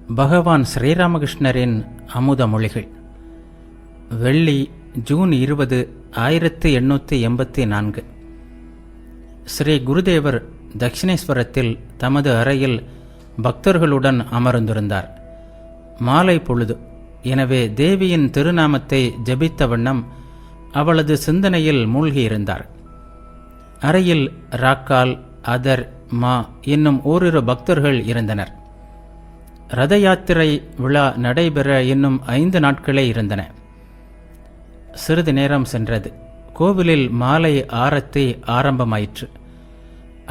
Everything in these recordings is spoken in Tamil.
பகவான் ஸ்ரீராமகிருஷ்ணரின் அமுத மொழிகள். வெள்ளி, ஜூன் 20, 1884. ஸ்ரீ குருதேவர் தக்ஷிணேஸ்வரத்தில் தமது அறையில் பக்தர்களுடன் அமர்ந்திருந்தார். மாலை பொழுது. எனவே தேவியின் திருநாமத்தை ஜபித்த வண்ணம் அவளது சிந்தனையில் மூழ்கியிருந்தார். அறையில் ராக்கால், அதர், மா என்னும் ஓரிரு பக்தர்கள் இருந்தனர். ரத யாத்திரை விழா நடைபெற இன்னும் 5 நாட்களே இருந்தன. சிறிது நேரம் சென்றது. கோவிலில் மாலை ஆரத்தி ஆரம்பமாயிற்று.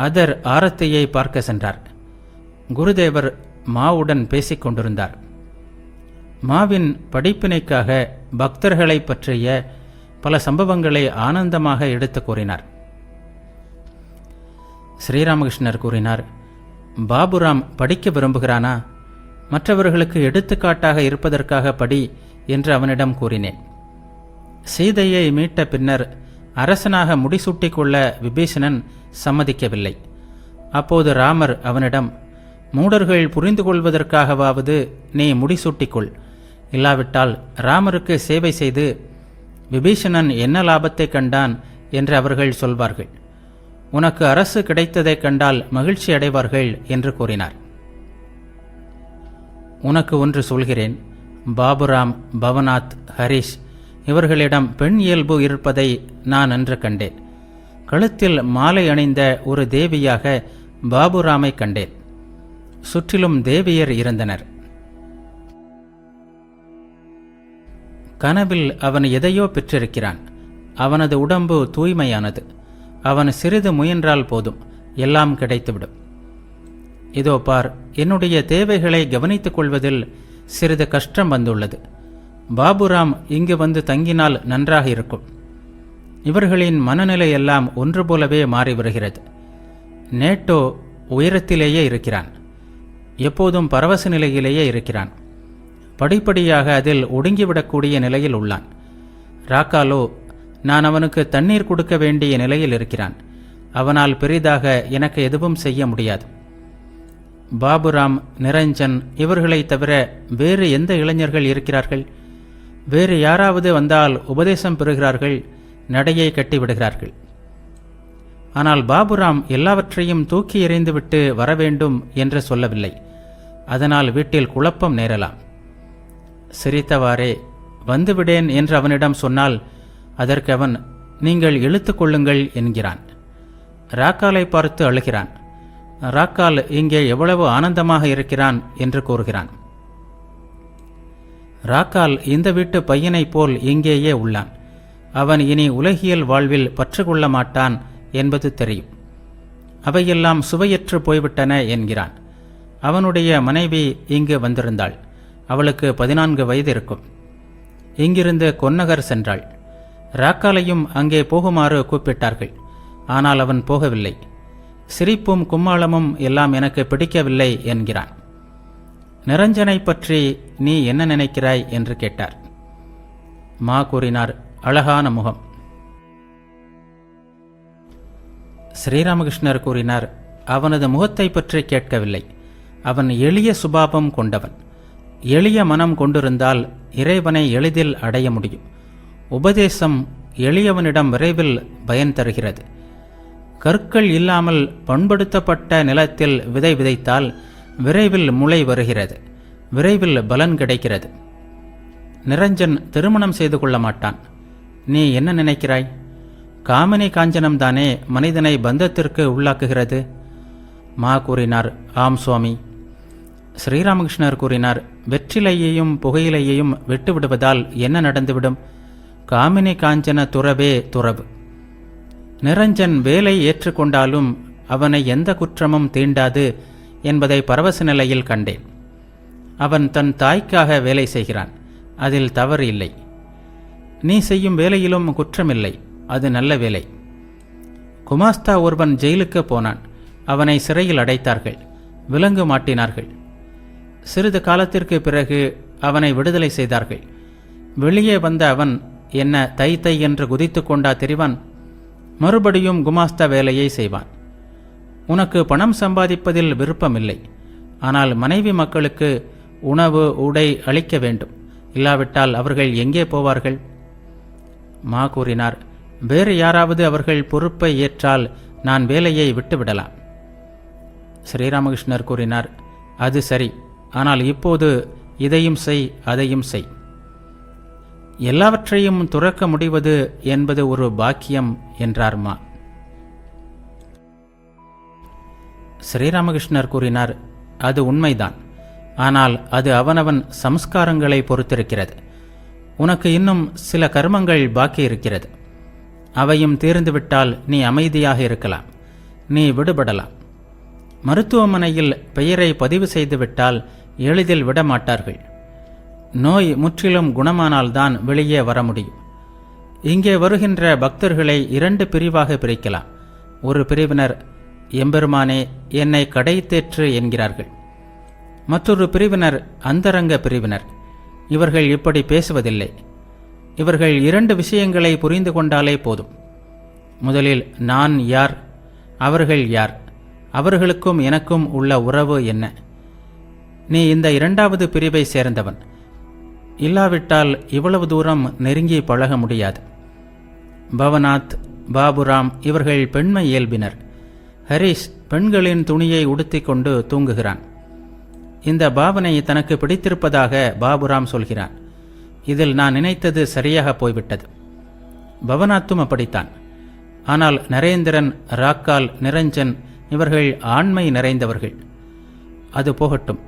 அதர் ஆரத்தியை பார்க்க சென்றார். குருதேவர் மாவுடன் பேசிக் கொண்டிருந்தார். மாவின் படிப்பினைக்காக பக்தர்களை பற்றிய பல சம்பவங்களை ஆனந்தமாக எடுத்து கூறினார். ஸ்ரீராமகிருஷ்ணர் கூறினார், பாபுராம் படிக்க விரும்புகிறானா? மற்றவர்களுக்கு எடுத்துக்காட்டாக இருப்பதற்காக படி என்று அவனிடம் கூறினேன். சீதையை மீட்ட பின்னர் அரசனாக முடிசூட்டிக் கொள்ள விபீஷணன் சம்மதிக்கவில்லை. அப்போது ராமர் அவனிடம், மூடர்கள் புரிந்து கொள்வதற்காகவாவது நீ முடிசூட்டிக்கொள், இல்லாவிட்டால் ராமருக்கு சேவை செய்து விபீஷணன் என்ன லாபத்தை கண்டான் என்று அவர்கள் சொல்வார்கள். உனக்கு அரசு கிடைத்ததைக் கண்டால் மகிழ்ச்சி அடைவார்கள் என்று கூறினார். உனக்கு ஒன்று சொல்கிறேன். பாபுராம், பவநாத், ஹரிஷ் இவர்களிடம் பெண் இயல்பு இருப்பதை நான் அன்று கண்டேன். கழுத்தில் மாலை அணிந்த ஒரு தேவியாக பாபுராமை கண்டேன். சுற்றிலும் தேவியர் இருந்தனர். கனவில் அவன் எதையோ பெற்றிருக்கிறான். அவனது உடம்பு தூய்மையானது. அவன் சிறிது முயன்றால் போதும், எல்லாம் கிடைத்துவிடும். இதோ பார், என்னுடைய தேவைகளை கவனித்துக் கொள்வதில் சிறிது கஷ்டம் வந்துள்ளது. பாபுராம் இங்கு வந்து தங்கினால் நன்றாக இருக்கும். இவர்களின் மனநிலை எல்லாம் ஒன்று போலவே மாறி வருகிறது. நேட்டோ உயரத்திலேயே இருக்கிறான். எப்போதும் பரவச நிலையிலேயே இருக்கிறான். படிப்படியாக அதில் ஒடுங்கிவிடக்கூடிய நிலையில் உள்ளான். ராக்காலோ, நான் அவனுக்கு தண்ணீர் கொடுக்க வேண்டிய நிலையில் இருக்கிறான். அவனால் பெரிதாக எனக்கு எதுவும் செய்ய முடியாது. பாபுராம், நிரஞ்சன் இவர்களை தவிர வேறு எந்த இளைஞர்கள் இருக்கிறார்கள்? வேறு யாராவது வந்தால் உபதேசம் பெறுகிறார்கள், நடையை கட்டிவிடுகிறார்கள். ஆனால் பாபுராம் எல்லாவற்றையும் தூக்கி எறிந்துவிட்டு வரவேண்டும் என்று சொல்லவில்லை. அதனால் வீட்டில் குழப்பம் நேரலாம். சிரித்தவாறே, வந்துவிடேன் என்று அவனிடம் சொன்னால் அதற்கு அவன், நீங்கள் இழுத்துக் கொள்ளுங்கள் என்கிறான். ராக்காலை பார்த்து அழுகிறான். ராக்கால் இங்கே எவ்வளவு ஆனந்தமாக இருக்கிறான் என்று கூறுகிறான். ராக்கால் இந்த வீட்டு பையனைப் போல் இங்கேயே உள்ளான். அவன் இனி உலகியல் வாழ்வில் பற்றுக்கொள்ள மாட்டான் என்பது தெரியும். அவையெல்லாம் சுவையற்று போய்விட்டன என்கிறான். அவனுடைய மனைவி இங்கு வந்திருந்தாள். அவளுக்கு 14 வயது இருக்கும். இங்கிருந்து கொன்னகர் சென்றாள். ராக்காலையும் அங்கே போகுமாறு கூப்பிட்டார்கள். ஆனால் அவன் போகவில்லை. சிரிப்பும் கும்மாளமும் எல்லாம் எனக்கு பிடிக்கவில்லை என்கிறான். நிரஞ்சனை பற்றி நீ என்ன நினைக்கிறாய் என்று கேட்டார். மா கூறினார், அழகான முகம். ஸ்ரீராமகிருஷ்ணர் கூறினார், அவனது முகத்தை பற்றி கேட்கவில்லை. அவன் எளிய சுபாவம் கொண்டவன். எளிய மனம் கொண்டிருந்தால் இறைவனை எளிதில் அடைய முடியும். உபதேசம் எளியவனிடம் விரைவில் பயன் தருகிறது. கற்கள் இல்லாமல் பண்படுத்தப்பட்ட நிலத்தில் விதை விதைத்தால் விரைவில் முளை வருகிறது, விரைவில் பலன் கிடைக்கிறது. நிரஞ்சன் திருமணம் செய்து கொள்ள மாட்டான். நீ என்ன நினைக்கிறாய்? காமினி காஞ்சனம்தானே மனிதனை பந்தத்திற்கு உள்ளாக்குகிறது. மா கூறினார், ஆம் சுவாமி. ஸ்ரீராமகிருஷ்ணர் கூறினார், வெற்றிலையையும் புகையிலையையும் விட்டுவிடுவதால் என்ன நடந்துவிடும்? காமினி காஞ்சன துறவே துறவு. நிரஞ்சன் வேலை ஏற்றுக்கொண்டாலும் அவனை எந்த குற்றமும் தீண்டாது என்பதை பரவச நிலையில் கண்டேன். அவன் தன் தாய்க்காக வேலை செய்கிறான். அதில் தவறு இல்லை. நீ செய்யும் வேலையிலும் குற்றமில்லை. அது நல்ல வேலை. குமாஸ்தா ஒருவன் ஜெயிலுக்கு போனான். அவனை சிறையில் அடைத்தார்கள். விலங்கு மாட்டினார்கள். சிறிது காலத்திற்கு பிறகு அவனை விடுதலை செய்தார்கள். வெளியே வந்த அவன் என்ன தை தை என்று குதித்து கொண்டா தெரிவான்? மறுபடியும் குமாஸ்தா வேலையை செய்வான். உனக்கு பணம் சம்பாதிப்பதில் விருப்பமில்லை. ஆனால் மனைவி மக்களுக்கு உணவு உடை அளிக்க வேண்டும். இல்லாவிட்டால் அவர்கள் எங்கே போவார்கள்? மா கூறினார், வேறு யாராவது அவர்கள் பொறுப்பை ஏற்றால் நான் வேலையை விட்டுவிடலாம். ஸ்ரீராமகிருஷ்ணர் கூறினார், அது சரி, ஆனால் இப்போது இதையும் செய், அதையும் செய். எல்லாவற்றையும் துறக்க முடிவது என்பது ஒரு பாக்கியம் என்றார் மா. ஸ்ரீராமகிருஷ்ணர் கூறினார், அது உண்மைதான். ஆனால் அது அவனவன் சம்ஸ்காரங்களை பொறுத்திருக்கிறது. உனக்கு இன்னும் சில கர்மங்கள் பாக்கி இருக்கிறது. அவையும் தீர்ந்துவிட்டால் நீ அமைதியாக இருக்கலாம், நீ விடுபடலாம். மருத்துவமனையில் பெயரை பதிவு செய்துவிட்டால் எளிதில் விடமாட்டார்கள். நோய் முற்றிலும் குணமானால்தான் வெளியே வர முடியும். இங்கே வருகின்ற பக்தர்களை 2 பிரிவாக பிரிக்கலாம். ஒரு பிரிவினர், எம்பெருமானே என்னை கடைத்தேற்று என்கிறார்கள். மற்றொரு பிரிவினர் அந்தரங்க பிரிவினர். இவர்கள் இப்படி பேசுவதில்லை. இவர்கள் 2 விஷயங்களை புரிந்து கொண்டாலே போதும். முதலில் நான் யார், அவர்கள் யார், அவர்களுக்கும் எனக்கும் உள்ள உறவு என்ன. நீ இந்த 2வது பிரிவை சேர்ந்தவன். இல்லாவிட்டால் இவ்வளவு தூரம் நெருங்கி பழக முடியாது. பவநாத், பாபுராம் இவர்கள் பெண்மை இயல்பினர். ஹரிஷ் பெண்களின் துணியை உடுத்திக் கொண்டு தூங்குகிறான். இந்த பாவனை தனக்கு பிடித்திருப்பதாக பாபுராம் சொல்கிறான். இதில் நான் நினைத்தது சரியாக போய்விட்டது. பவநாத்தும் அப்படித்தான். ஆனால் நரேந்திரன், ராக்கால், நிரஞ்சன் இவர்கள் ஆண்மை நிறைந்தவர்கள். அது போகட்டும்.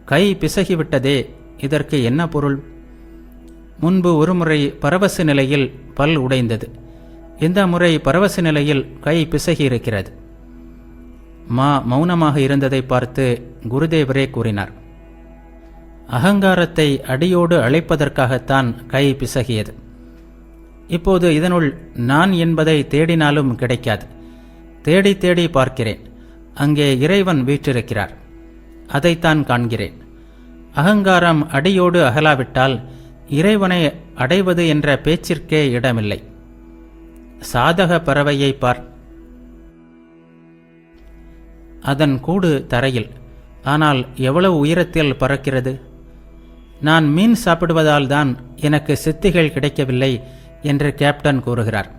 கை பிசகிவிட்டதே, இதற்கு என்ன பொருள்? முன்பு ஒருமுறை பரவச நிலையில் பல் உடைந்தது. இந்த முறை பரவச நிலையில் கை பிசகி இருக்கிறது. மா மௌனமாக இருந்ததை பார்த்து குருதேவரே கூறினார், அகங்காரத்தை அடியோடு அழைப்பதற்காகத்தான் கை பிசகியது. இப்போது இதனுள் நான் என்பதை தேடினாலும் கிடைக்காது. தேடி தேடி பார்க்கிறேன். அங்கே இறைவன் வீற்றிருக்கிறார். அதைத்தான் காண்கிறேன். அகங்காரம் அடியோடு அகலாவிட்டால் இறைவனை அடைவது என்ற பேச்சிற்கே இடமில்லை. சாதக பறவையை பார். அதன் கூடு தரையில். ஆனால் எவ்வளவு உயரத்தில் பறக்கிறது. நான் மீன் சாப்பிடுவதால் தான் எனக்கு சித்திகள் கிடைக்கவில்லை என்று கேப்டன் கூறுகிறார்.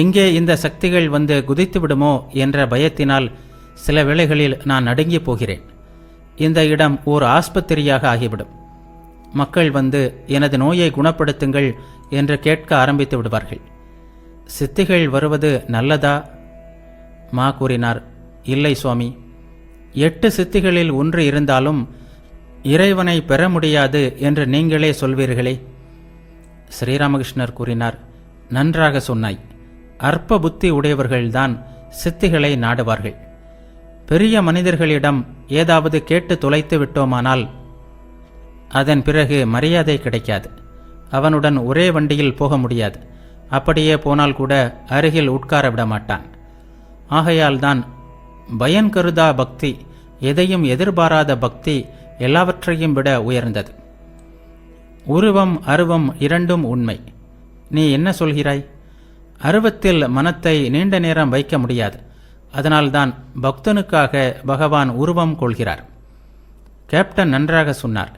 எங்கே இந்த சக்திகள் வந்து குதித்து விடுமோ என்ற பயத்தினால் சில வேளைகளில் நான் நடுங்கி போகிறேன். இந்த இடம் ஓர் ஆஸ்பத்திரியாக ஆகிவிடும். மக்கள் வந்து எனது நோயை குணப்படுத்துங்கள் என்று கேட்க ஆரம்பித்து விடுவார்கள். சித்திகள் வருவது நல்லதா? மா கூறினார், இல்லை சுவாமி. 8 சித்திகளில் ஒன்று இருந்தாலும் இறைவனை பெற முடியாது என்று நீங்களே சொல்வீர்களே. ஸ்ரீராமகிருஷ்ணர் கூறினார், நன்றாக சொன்னாய். அற்ப புத்தி உடையவர்கள்தான் சித்திகளை நாடுவார்கள். பெரிய மனிதர்களிடம் ஏதாவது கேட்டு தொலைத்து விட்டோமானால் அதன் பிறகு மரியாதை கிடைக்காது. அவனுடன் ஒரே வண்டியில் போக முடியாது. அப்படியே போனால் கூட அருகில் உட்கார விட மாட்டான். ஆகையால்தான் பயன் கருதா பக்தி, எதையும் எதிர்பாராத பக்தி எல்லாவற்றையும் விட உயர்ந்தது. உருவம் அருவம் இரண்டும் உண்மை. நீ என்ன சொல்கிறாய்? அருவத்தில் மனத்தை நீண்ட நேரம் வைக்க முடியாது. அதனால்தான் பக்தனுக்காக பகவான் உருவம் கொள்கிறார். கேப்டன் நன்றாக சொன்னார்.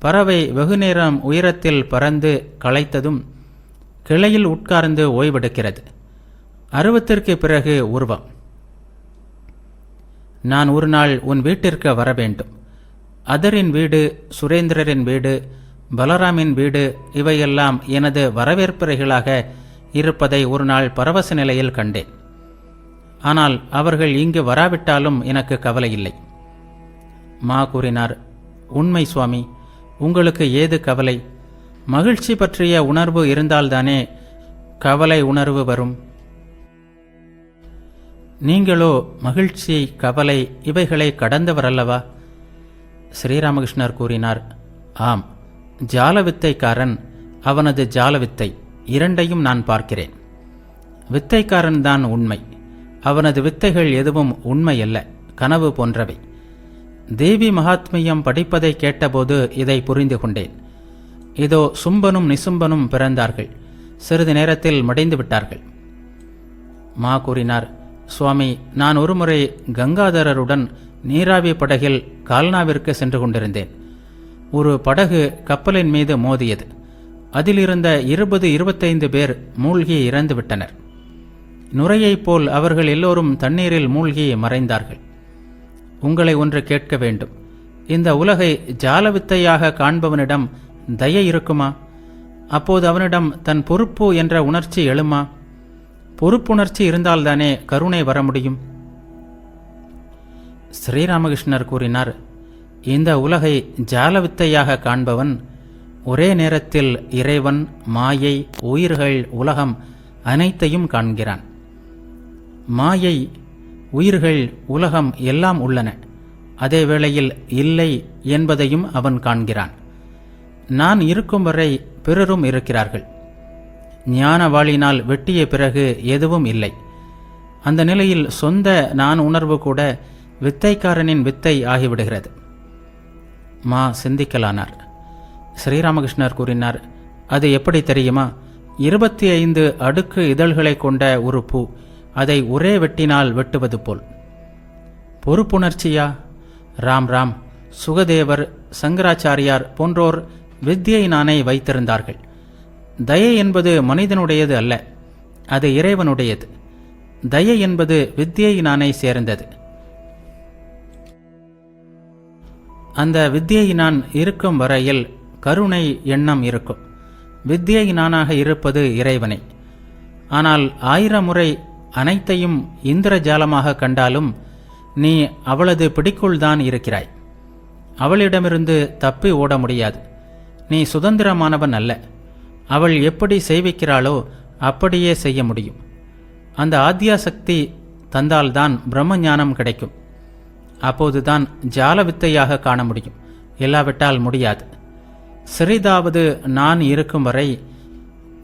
பறவை வெகுநேரம் உயரத்தில் பறந்து களைத்ததும் கிளையில் உட்கார்ந்து ஓய்வெடுக்கிறது. அருவத்திற்கு பிறகு உருவம். நான் ஒரு நாள் உன் வீட்டிற்கு வர வேண்டும். அதரின் வீடு, சுரேந்திரரின் வீடு, பலராமின் வீடு இவையெல்லாம் எனது வரவேற்பறைகளாக இருப்பதை ஒரு நாள் பரவச நிலையில் கண்டேன். ஆனால் அவர்கள் இங்கு வராவிட்டாலும் எனக்கு கவலை இல்லை. மா கூறினார், உண்மை சுவாமி, உங்களுக்கு ஏது கவலை? மகிழ்ச்சி பற்றிய உணர்வு இருந்தால்தானே கவலை உணர்வு வரும். நீங்களோ மகிழ்ச்சி, கவலை இவைகளை கடந்தவரல்லவா? ஸ்ரீராமகிருஷ்ணர் கூறினார், ஆம். ஜாலவித்தைக்காரன், அவனது ஜாலவித்தை இரண்டையும் நான் பார்க்கிறேன். வித்தைக்காரன் தான் உண்மை. அவனது வித்தைகள் எதுவும் உண்மையல்ல, கனவு போன்றவை. தேவி மகாத்மியம் படிப்பதை கேட்டபோது இதை புரிந்து கொண்டேன். இதோ சும்பனும் நிசும்பனும் பிறந்தார்கள். சிறிது நேரத்தில் மடிந்து விட்டார்கள். மா கூறினார், சுவாமி, நான் ஒருமுறை கங்காதரருடன் நீராவி படகில் கால்னாவிற்கு சென்று கொண்டிருந்தேன். ஒரு படகு கப்பலின் மீது மோதியது. அதிலிருந்த 20-25 பேர் மூழ்கி இறந்துவிட்டனர். நுரையைப் போல் அவர்கள் எல்லோரும் தண்ணீரில் மூழ்கி மறைந்தார்கள். உங்களை ஒன்று கேட்க வேண்டும். இந்த உலகை ஜாலவித்தையாக காண்பவனிடம் தயை இருக்குமா? அப்போது அவனிடம் தன் பொறுப்பு என்ற உணர்ச்சி எழுமா? பொறுப்புணர்ச்சி இருந்தால்தானே கருணை வர முடியும். ஸ்ரீராமகிருஷ்ணர் கூறினார், இந்த உலகை ஜாலவித்தையாக காண்பவன் ஒரே நேரத்தில் இறைவன், மாயை, உயிர்கள், உலகம் அனைத்தையும் காண்கிறான். மாயை, உயிர்கள், உலகம் எல்லாம் உள்ளன. அதே வேளையில் இல்லை என்பதையும் அவன் காண்கிறான். நான் இருக்கும் வரை பிறரும் இருக்கிறார்கள். ஞான வாளினால் வெட்டிய பிறகு எதுவும் இல்லை. அந்த நிலையில் சொந்த நான் உணர்வு கூட வித்தைக்காரனின் வித்தை ஆகிவிடுகிறது. மா சிந்திக்கலானார். ஸ்ரீராமகிருஷ்ணர் கூறினார், அது எப்படி தெரியுமா? 25 அடுக்கு இதழ்களை கொண்ட ஒரு பூ, அதை ஒரே வெட்டினால் வெட்டுவது போல். பொறுப்புணர்ச்சியா? ராம் ராம், சுகதேவர், சங்கராச்சாரியார் போன்றோர் வித்யை நானை வைத்திருந்தார்கள். தயை என்பது மனிதனுடையது அல்ல, அது இறைவனுடையது. தயை என்பது வித்யை நானை சேர்ந்தது. அந்த வித்யை நான் இருக்கும் வரையில் கருணை எண்ணம் இருக்கும். வித்யை நானாக இருப்பது இறைவனை. ஆனால் 1000 முறை அனைத்தையும் இந்திரஜாலமாக கண்டாலும் நீ அவளது பிடிக்குள்தான் இருக்கிறாய். அவளிடமிருந்து தப்பி ஓட முடியாது. நீ சுதந்திரமானவன் அல்ல. அவள் எப்படி செய்விக்கிறாளோ அப்படியே செய்ய முடியும். அந்த ஆத்யாசக்தி தந்தால்தான் பிரம்ம ஞானம் கிடைக்கும். அப்போதுதான் ஜால வித்தையாக காண முடியும். இல்லாவிட்டால் முடியாது. சிறிதாவது நான் இருக்கும் வரை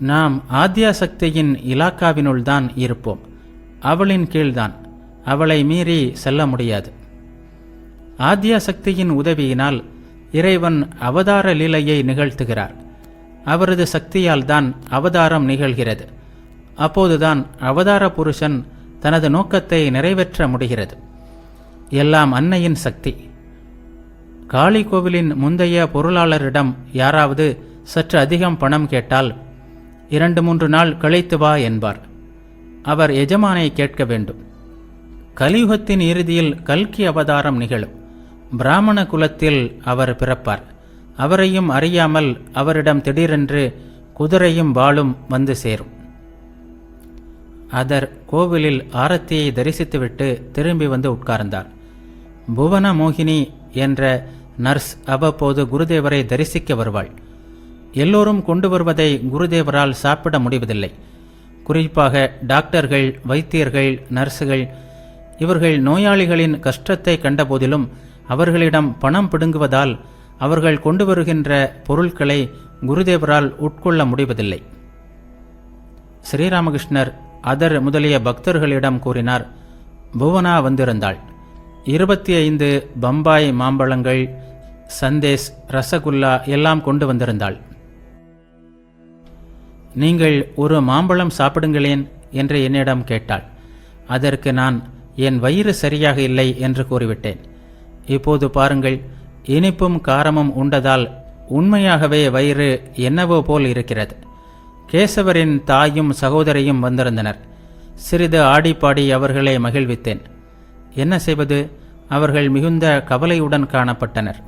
நாம் ஆத்யாசக்தியின் இலாக்காவினுள்தான் இருப்போம். அவளின் கீழ்தான். அவளை மீறி செல்ல முடியாது. ஆத்யாசக்தியின் உதவியினால் இறைவன் அவதார லீலையை நிகழ்த்துகிறார். அவரது சக்தியால் தான் அவதாரம் நிகழ்கிறது. அப்போதுதான் அவதார புருஷன் தனது நோக்கத்தை நிறைவேற்ற முடிகிறது. எல்லாம் அன்னையின் சக்தி. காளி கோவிலின் முந்தைய பொருளாளரிடம் யாராவது சற்று அதிகம் பணம் கேட்டால் 2-3 நாள் கழித்து வா என்பார். அவர் எஜமானை கேட்க வேண்டும். கலியுகத்தின் இறுதியில் கல்கி அவதாரம் நிகழும். பிராமண குலத்தில் அவர் பிறப்பார். அவரையும் அறியாமல் அவரிடம் திடீரென்று குதிரையும் வாளும் வந்து சேரும். அதர் கோவிலில் ஆரத்தியை தரிசித்துவிட்டு திரும்பி வந்து உட்கார்ந்தார். புவன மோகினி என்ற நர்ஸ் அவ்வப்போது குருதேவரை தரிசிக்க வருவாள். எல்லோரும் கொண்டு வருவதை குருதேவரால் சாப்பிட முடிவதில்லை. குறிப்பாக டாக்டர்கள், வைத்தியர்கள், நர்சுகள். இவர்கள் நோயாளிகளின் கஷ்டத்தை கண்டபோதிலும் அவர்களிடம் பணம் பிடுங்குவதால் அவர்கள் கொண்டு வருகின்ற பொருட்களை குருதேவரால் உட்கொள்ள முடிவதில்லை. ஸ்ரீராமகிருஷ்ணர் அதர் முதலிய பக்தர்களிடம் கூறினார், புவனா வந்திருந்தாள். 25 பம்பாய் மாம்பழங்கள், சந்தேஸ், ரசகுல்லா எல்லாம் கொண்டு வந்திருந்தாள். நீங்கள் ஒரு மாம்பழம் சாப்பிடுங்களேன் என்று என்னிடம் கேட்டாள். அதற்கு நான் என் வயிறு சரியாக இல்லை என்று கூறிவிட்டேன். இப்போது பாருங்கள், இனிப்பும் காரமும் உண்டதால் உண்மையாகவே வயிறு என்னவோ போல் இருக்கிறது. கேசவரின் தாயும் சகோதரியும் வந்திருந்தனர். சிறிது ஆடிப்பாடி அவர்களை மகிழ்வித்தேன். என்ன செய்வது? அவர்கள் மிகுந்த கவலையுடன் காணப்பட்டனர்.